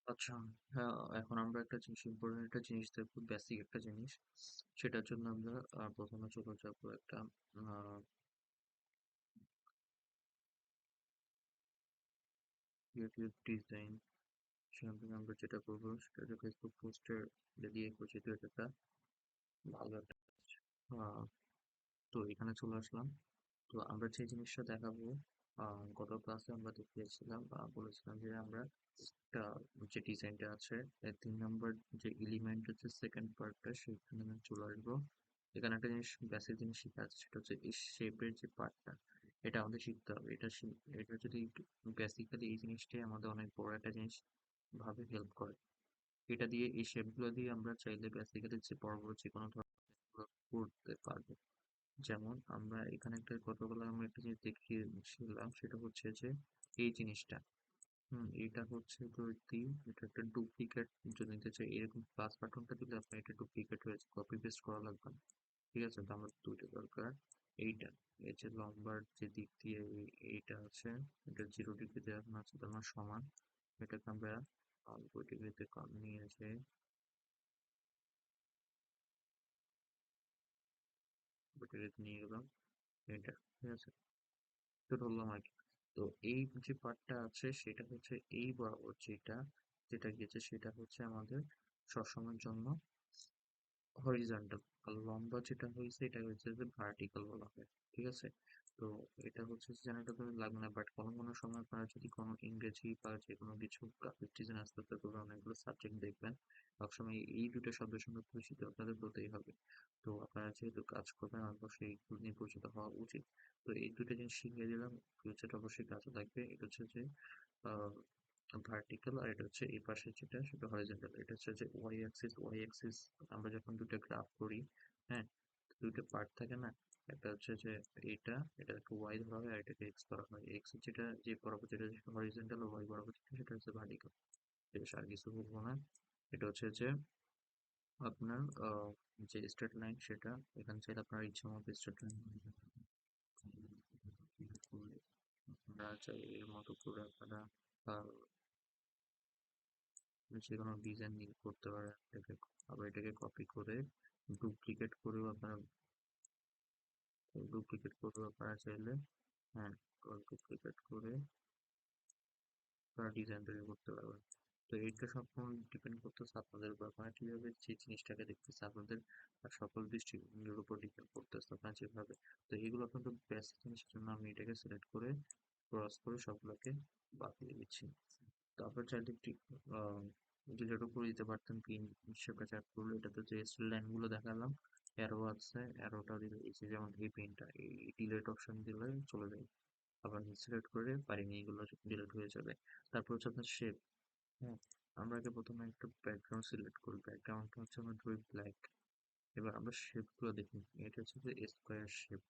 আচ্ছা, হ্যাঁ, এখন আমরা একটা জিনিস ইম্পর্টেন্ট একটা জিনিস দেখবো, বেসিক একটা জিনিস। সেটার জন্য আমরা প্রথমে চলে যাবো একটা ক্রিয়েটিভ ডিজাইন। সেখান থেকে আমরা যেটা করবো সেটা হচ্ছে ফেসবুক পোস্টের দিয়ে করছি, তো এটা একটা ভালো একটা আহ, তো এখানে চলে আসলাম। তো আমরা যে জিনিসটা দেখাবো, গত ক্লাসে আমরা দেখিয়েছিলাম বা বলেছিলাম যে আমরা একটা যে ডিজাইনটা আছে এর 3 নম্বর যে এলিমেন্ট হচ্ছে সেকেন্ড পার্টটা, সেখানে আমি চলে আসবো। এখানে একটা জিনিস, বেসিক জিনিস শেখা আছে, সেটা হচ্ছে এই শেপের যে পার্টটা, এটা আমাদের শিখতে হবে। এটা যদি বেসিক্যালি এই জিনিসটাই আমাদের অনেক বড় একটা জিনিস ভাবে হেল্প করে। এটা দিয়ে এই শেপগুলো দিয়ে আমরা চাইলে বেসিক্যালি যে বড় বড় যে কোনো ধরনের করতে পারবো। যেমন আমরা এখানে একটা কতগুলো আমরা একটা জিনিস দেখিয়েছিলাম, সেটা হচ্ছে যে এই জিনিসটা, এটা হচ্ছে যদি এটা একটা ডুপ্লিকেট যদি নিতে চাই, এরকম প্লাস বাটনটা দিলে আপনার এটা ডুপ্লিকেট হয়েছে, কপি পেস্ট করা লাগবে না। ঠিক আছে, তো আমার দুইটা দরকার। এইটা, এই যে লম্বার যে দিক দিয়ে এইটা আছে, এটা 0 ডিগ্রিতে এখন আছে, তার মানে সমান। এটাকে আমরা 90 ডিগ্রিতে কম নিয়ে এসে 90 ডিগ্রিতে নিয়ে গেলাম। এটা ঠিক আছে, তো ধরলাম আর কি। তো এই যে পার্টটা আছে সেটা হচ্ছে এই বরাবর যেটা যেটা গেছে সেটা হচ্ছে আমাদের সবসময়ের জন্য হরিজন্টাল, আর লম্বা যেটা হয়েছে এটা হচ্ছে যে ভার্টিক্যাল বলা হয়। ঠিক আছে, তো এটা হচ্ছে যে জানাটা তো লাগবে না, বাট কোনো কোনো সময় আপনারা যদি কোনো ইংরেজি বা যে কোনো কিছু গ্রাফিক ডিজাইন আস্তে আস্তে করে অনেকগুলো সাবজেক্ট দেখবেন, সবসময় এই দুটো শব্দের সঙ্গে পরিচিত আপনাদের হতেই হবে। তো আপনারা যেহেতু কাজ করবেন অবশ্যই এইগুলো নিয়ে পরিচিত হওয়া উচিত। তো এই দুটো জিনিস শিখিয়ে দিলাম, ফিউচারে অবশ্যই কাজে লাগবে। এটা হচ্ছে যে ভার্টিক্যাল, আর এটা হচ্ছে এই পাশে যেটা সেটা হরিজন্টাল। এটা হচ্ছে যে ওয়াই অ্যাক্সিস আমরা যখন দুটো গ্রাফ করি, হ্যাঁ, দুটো পার্ট থাকে না, একটা হচ্ছে যে এটাকে ওয়াই ধরা হয় আর এটাকে এক্স ধরা হয়। এক্স যেটা যে বরাবর যেটা হরিজন্টাল, ওয়াই বরাবর যেটা সেটা হচ্ছে ভার্টিক্যাল। ঠিক আছে, আর কিছু বলবো না। এটা হচ্ছে যে আপনার যে স্ট্রেট লাইন সেটা, এখানে চাইলে আপনার ইচ্ছা মতো স্ট্রেট লাইন আপনারা চাই এর মতো করে আপনারা যে কোনো ডিজাইন নিয়ে করতে পারেন। আবার এটাকে কপি করে ডুপ্লিকেট করেও আপনারা চাইলে, হ্যাঁ, ডুপ্লিকেট করে আপনারা ডিজাইন তৈরি করতে পারবেন। তো এইটা সম্পূর্ণ ডিপেন্ড করতেছে আপনাদের উপর, আপনারা কিভাবে যে জিনিসটাকে দেখতেছে আপনাদের আর সকল দৃষ্টিভঙ্গির উপর ডিপেন্ড করতেছে আপনারা যেভাবে। তো এগুলো কিন্তু বেসিক জিনিসের জন্য আমি এটাকে সিলেক্ট করে ক্রস করে সবগুলোকে বাদ দিয়ে দিচ্ছি। তারপর চাইলে একটি ডিলেটও করে দিতে পারতেন, পিন হিসেবে চ্যাট করলে। এটাতে যে লাইন গুলো দেখালাম, অ্যারো আছে, অ্যারোটা দিলে এই যে যেমন এই পিনটা, এই ডিলেট অপশন দিলে চলে যায়। আবার সিলেক্ট করে পারিনি, এগুলো ডিলিট হয়ে যাবে। তারপর হচ্ছে আপনার শেপ। হ্যাঁ, আমরা আগে প্রথমে একটা ব্যাকগ্রাউন্ড সিলেক্ট করি, ব্যাকগ্রাউন্ডটা হচ্ছে আমরা ধরি ব্ল্যাক। এবার আমরা শেপ গুলো দেখি, এটা হচ্ছে যে স্কোয়ার শেপ।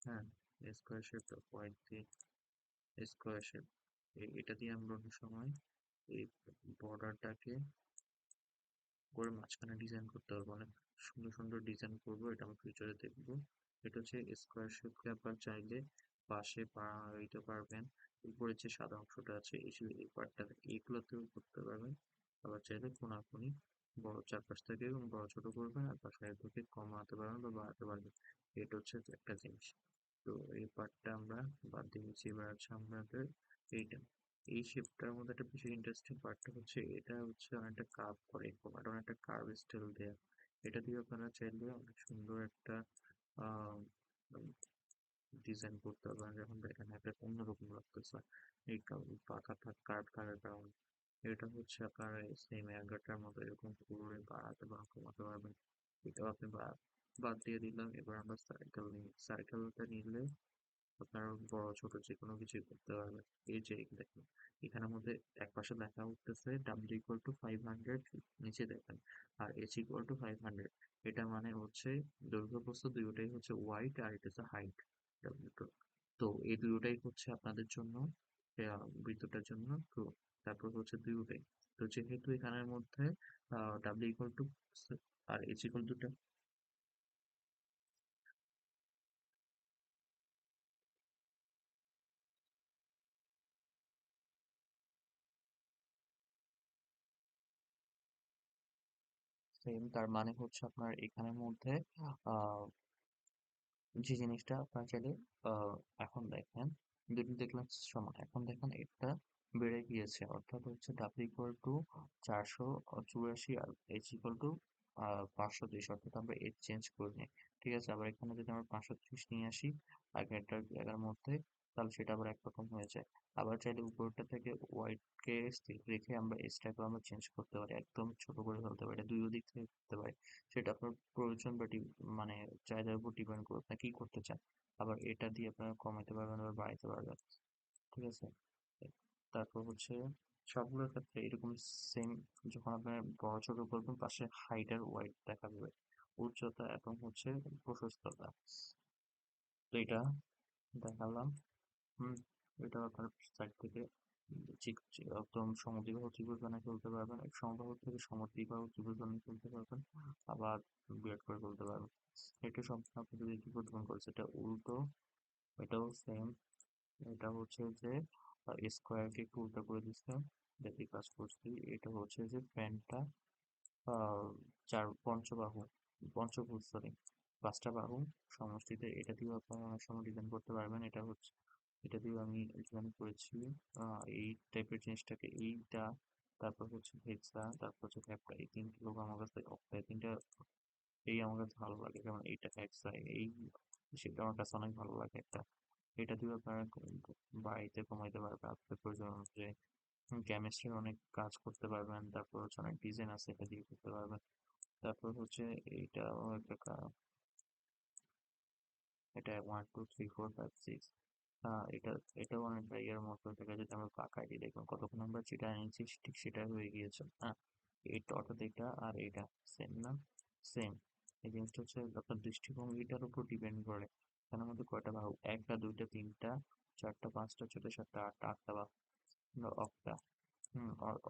হ্যাঁ, স্কোয়ার শেপটা হোয়াইট দিয়ে স্কোয়ার শেপ, এটা দিয়ে আমরা অনেক সময় এই বর্ডারটাকে করে মাঝখানে ডিজাইন করতে পারবো, অনেক সুন্দর সুন্দর ডিজাইন করবো, এটা আমরা ফিউচারে দেখবো। এটা হচ্ছে স্কোয়ার শেপকে আপনার চাইলে পাশে দিতে পারবেন। উপরে যে সাদা অংশটা আছে এই পার্টটা, এইগুলোতেও করতে পারবেন। আবার চাইলে কোনাকুনি বড় চারপাশ থেকে বড় ছোট করবেন, আর পাশের থেকে কমাতে পারবেন বা বাড়াতে পারবেন। এটা হচ্ছে একটা জিনিস। তো এই পার্টটা আমরা বাদ দিয়ে দিচ্ছি। এবার আছে আমাদের এইটা, এই শেপটার মধ্যে একটা বেশি ইন্টারেস্টিং পার্টটা হচ্ছে এটা হচ্ছে অনেকটা কার্ভ করে, এরকম এটা অনেকটা কার্ভ স্টাইল দেয়া। এটা দিয়ে আপনারা চাইলে অনেক সুন্দর একটা আহ ডিজাইন করতে পারেন। যখন দেখেন একটা অন্যরকম লাগতেছে এই পাকা কার্ভ থাকার কারণে। এটা হচ্ছে আপনার সেম এগারটার মতো এরকম পুরো বাড়াতে বা কমাতে পারবেন। এটাও আপনি বাদ দিয়ে দিলাম। এবার আমরা সার্কেল নিই, সার্কেলটা নিলে আপনার বড় ছোট যে কোনো কিছুই করতে পারবেন। এই যে দেখেন, এখানের মধ্যে একপাশে লেখা উঠতেছে W=500, নিচে দেখেন আর H=500। এটা মানে হচ্ছে দৈর্ঘ্য প্রস্থ দুইটাই হচ্ছে ওয়াইড, আর এটা হচ্ছে হাইট W2। তো এই দুইটাই হচ্ছে আপনাদের জন্য বৃত্তটার জন্য ট্রু। তারপর হচ্ছে দুইটাই, তো যেহেতু এখানের মধ্যে W= আর H=, সেম, তার মানে হচ্ছে আপনার এখানের মধ্যে আহ যে জিনিসটা আপনার চাইলে আহ, এখন দেখেন দুটো দেখলাম সমান, এখন দেখেন এটা বেড়ে গিয়েছে, অর্থাৎ হচ্ছে ডাব্লিউ ইকুয়াল টু 484 আর এইচ ইকুয়াল টু 530, অর্থাৎ আমরা এজ চেঞ্জ করে নিই। ঠিক আছে, আবার এখানে যদি আমরা 530 নিয়ে আসি আগেরটার জায়গার মধ্যে, তাহলে সেটা আবার একরকম হয়ে যায়। আবার চাইলে উপরটা থেকে হোয়াইটকে স্থির রেখে আমরা এজটাকে আমরা চেঞ্জ করতে পারি, একদম ছোট করে ফেলতে পারি, এটা দুই দিক থেকে করতে পারি। সেটা আপনার প্রয়োজন বা মানে চাহিদার উপর ডিপেন্ড করে আপনি কি করতে চান। আবার এটা দিয়ে আপনারা কমাইতে পারবেন আবার বাড়াইতে পারবেন। ঠিক আছে, তারপর হচ্ছে সবগুলোর ক্ষেত্রে এরকম সেম, যখন আপনার বড় ছোট করবেন পাশে হাইট আর ওয়াইড দেখা যাবে, উচ্চতা এবং হচ্ছে প্রশস্ততা। তো এটা দেখালাম। হুম, এটা আপনার সাইড থেকে একদম সমদ্বিবাহু ত্রিভুজ বানিয়ে ফেলতে পারবেন, এক সমবাহু থেকে সমদ্বিবাহু ত্রিভুজ বানিয়ে ফেলতে পারবেন, আবার বিয়োগ করে ফেলতে পারবেন। এটা সম্পূর্ণ আপনি যদি ত্রিভুজ গুণ করেছে এটা উল্টো, এটাও সেম। এটা হচ্ছে যে স্কোয়ারকে একটু উল্টো করে দিচ্ছে, দেখি কাজ করছি। এটা হচ্ছে যে প্যানটা আহ চার পঞ্চবাহু, পঞ্চভুজ সরি, পাঁচটা বাহু সমষ্টিতে, এটা দিয়েও আপনারা অনেক সময় ডিজাইন করতে পারবেন। এটা হচ্ছে, এটা দিয়েও আমি ডিজাইন করেছি এই টাইপের জিনিসটাকে, এইটা, তারপর হচ্ছে হেক্সা, তারপর হচ্ছে ক্যাপটা, এই তিনটে লোক আমার কাছে এই তিনটা এই আমার কাছে ভালো লাগে, যেমন এইটা হেক্সা, এই সেটা আমার কাছে অনেক ভালো লাগে একটা। এটা দিয়েও আপনারা বাড়িতে কমাইতে পারবেন আপনার প্রয়োজন অনুযায়ী। কেমিস্ট্রির অনেক কাজ করতে পারবেন, তারপর হচ্ছে অনেক ডিজাইন আছে এটা দিয়ে করতে পারবেন। তারপর হচ্ছে এইটাও একটা এটা 1 2 3 4 5 6, এটা এটাও অনেকটা ইয়ের মতো দেখা যায়, আমরা পাকা আইডি দেখুন কতক্ষণ আমরা যেটা এনেছি ঠিক সেটা হয়ে গিয়েছে। হ্যাঁ, এটা অর্থাৎ এটা আর এটা সেম না, সেম। এই জিনিসটা হচ্ছে আপনার দৃষ্টিভঙ্গিটার উপর ডিপেন্ড করে এখানের মধ্যে কয়টা বাহু, একটা দুইটা তিনটা চারটা পাঁচটা ছয়টা সাতটা আটটা, আটটা বাহু, অক্টা,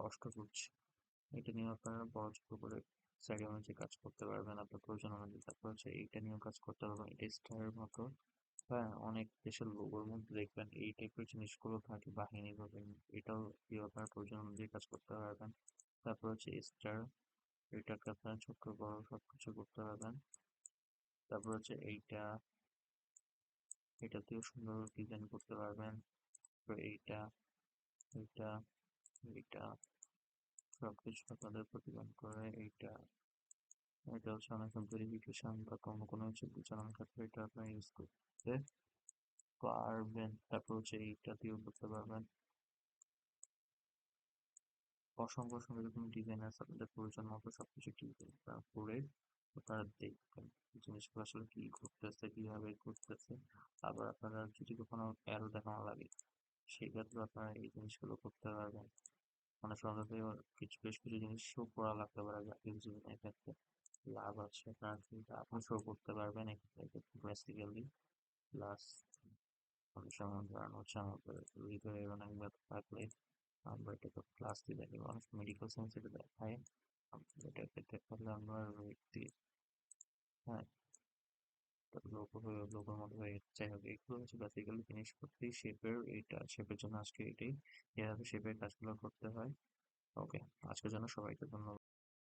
অষ্টভুজ। এটা নিয়ে আপনারা বড় ছোট করে সাইড অনুযায়ী কাজ করতে পারবেন আপনার প্রয়োজন অনুযায়ী। তারপর হচ্ছে এইটা নিয়েও কাজ করতে পারবেন, এটা স্টারের মতো। হ্যাঁ, অনেক দেশের লোগোর মধ্যে দেখবেন এই টাইপের জিনিসগুলো থাকে, বাহিনী ভাবেন, এটাও দিয়ে আপনার প্রয়োজন অনুযায়ী কাজ করতে পারবেন। তারপর হচ্ছে স্টার, এটাকে আপনার ছোট বড় সবকিছু করতে পারবেন। তারপর হচ্ছে এইটা, এটা দিয়েও সুন্দর ডিজাইন করতে পারবেন। তো এইটা, এইটা, এইটা সবকিছু আপনাদের প্রতিদান করে। এইটা, এটা হচ্ছে অনেক ভেরিফিকেশন বা কোনো কোনো কিছু বোঝানোর ক্ষেত্রে এটা আপনার ইউজ করতে পারবেন। তারপর হচ্ছে এইটা দিয়েও করতে পারবেন। অসংখ্য অসংখ্য এরকম ডিজাইন আছে, আপনাদের প্রয়োজন মতো সবকিছু ডিজাইন করে আপনারা দেখবেন জিনিসগুলো আসলে কি ঘটতেছে, কিভাবে ঘটতেছে। আবার আপনারা যদি কখনো অ্যারো দেখানো লাগে সেক্ষেত্রে আপনারা এই জিনিসগুলো করতে পারবেন। মানে সহজে কিছু বেশ কিছু জিনিস শো করা লাগতে পারে, গ্রাফিক্স ডিজাইনের ক্ষেত্রে লাভ আছে আপনার, কিন্তু আপনি শো করতে পারবেন এক্ষেত্রে বেসিক্যালি। প্লাস অনেক সময় কারণ হচ্ছে আমাদের হৃদয়ের অনেক ব্যথা থাকলে আমরা এটাকে ক্লাস দিয়ে দেখি, মানুষ মেডিকেল সায়েন্স এটা দেখায়, এটাকে দেখালে আমরা ব্যক্তি, হ্যাঁ, লোকের মতো হয়ে যাই হোক, এগুলো হচ্ছে বেসিক্যালি জিনিস করতে শেপের, এইটা শেপের জন্য আজকে এটাই, এভাবে শেপের কাজগুলো করতে হয়। ওকে, আজকের জন্য সবাইকে ধন্যবাদ।